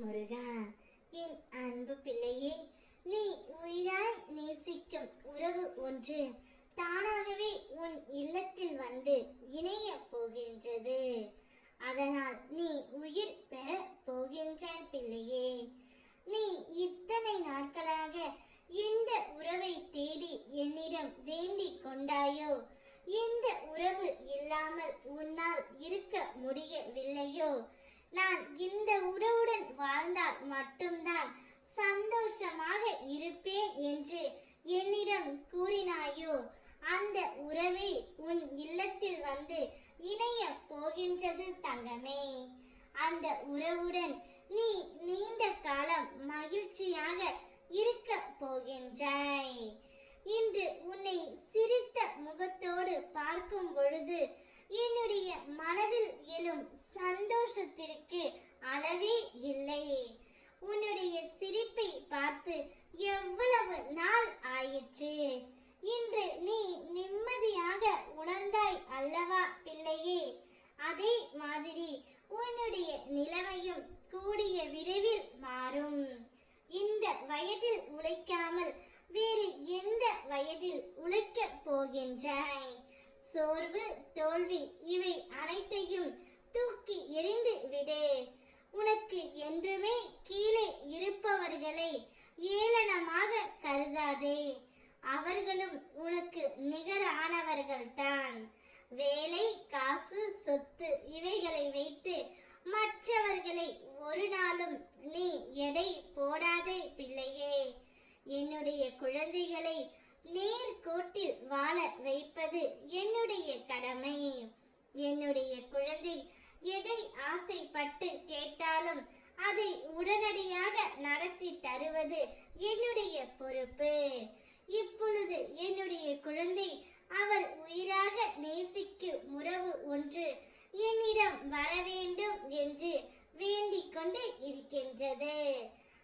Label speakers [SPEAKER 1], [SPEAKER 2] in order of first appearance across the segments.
[SPEAKER 1] முருகா. என் அன்பு பிள்ளையே, நீ உயிராய் நேசிக்கும் உறவு ஒன்று தானாகவே உன் இல்லத்தில் வந்து இணைய போகின்றது. அதனால் நீ உயிர் பெற போகின்றாய் பிள்ளையே. நீ இத்தனை நாட்களாக எந்த உறவை தேடி என்னிடம் வேண்டிக் கொண்டாயோ, எந்த உறவு இல்லாமல் உன்னால் இருக்க முடியவில்லையோ, நான் இந்த உறவுடன் வாழ்ந்தால் மட்டும்தான் சந்தோஷமாக இருப்பேன் என்று என்னிடம் கூறினாயோ, அந்த உறவே உன் இல்லத்தில் வந்து இணைய போகின்றது தங்கமே. அந்த உறவுடன் நீ நீண்ட காலம் மகிழ்ச்சியாக இருக்க போகின்றாய். இன்று உன்னை சிரித்த முகத்தோடு பார்க்கும் பொழுது என்னுடைய மனதில் எழும் சந்தோஷத்திற்கு அளவே இல்லை. உன்னுடைய சிரிப்பை பார்த்து எவ்வளவு நாள் ஆயிற்று. இன்று நீ நிம்மதியாக உணர்ந்தாய் அல்லவா பிள்ளையே? அதே மாதிரி உன்னுடைய நிலைமையும் கூடிய விரைவில் மாறும். இந்த வயதில் உழைக்காமல் வேறு எந்த வயதில் உழைக்கப் போகின்றாய்? சோர்வு, தோல்வி இவை அனைத்தையும் தூக்கி எறிந்து விடு. உனக்கு என்றுமே கீழே இருப்பவர்களை ஏளனமாக கருதாதே. அவர்களும் உனக்கு நிகரானவர்கள்தான். வேலை, காசு, சொத்து இவைகளை வைத்து மற்றவர்களை ஒரு நாளும் நீ எடை போடாதே பிள்ளையே. என்னுடைய குழந்தைகளை நேர்கோட்டில் வாழ வைப்பது என்னுடைய கடமை. என்னுடைய குழந்தை எதை ஆசைப்பட்டு கேட்டாலும் அதை உடனடியாக நடத்தி தருவது என்னுடைய பொறுப்பு. இப்பொழுது என்னுடைய குழந்தை அவர் உயிராக நேசிக்கும் உறவு ஒன்று என்னிடம் வர வேண்டும் என்று வேண்டிக் கொண்டு இருக்கின்றது.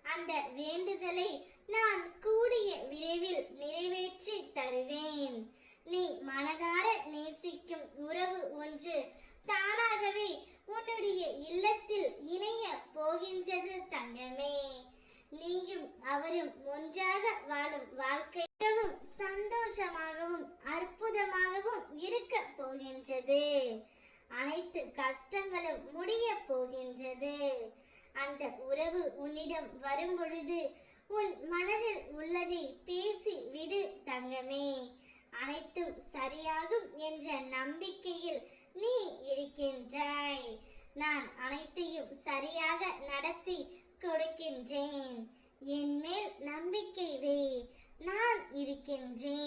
[SPEAKER 1] அந்த வேண்டுதலை நான் கூடிய விரைவில் நிறைவேற்றி தருவேன். நீ மனதார நேசிக்கும் உறவு ஒன்று தானாகவே உன்னுடைய இல்லத்தில் இணைய போகின்றது தங்கமே. நீயும் அவரும் ஒன்றாக வாழும் வாழ்க்கை மிகவும் சந்தோஷமாகவும் அற்புதமாகவும் இருக்க போகின்றது. அனைத்து கஷ்டங்களும் முடிய போகின்றது. அந்த உறவு உன்னிடம் வரும் பொழுது உன் மனதில் உள்ளதை பேசி விடு தங்கமே. அனைத்தும் சரியாகும் என்ற நம்பிக்கையில் நீ இருக்கின்றாய். நான் அனைத்தையும் சரியாக நடத்தி கொடுக்கின்றேன். என் மேல் நம்பிக்கை வை. நான் இருக்கின்றேன்.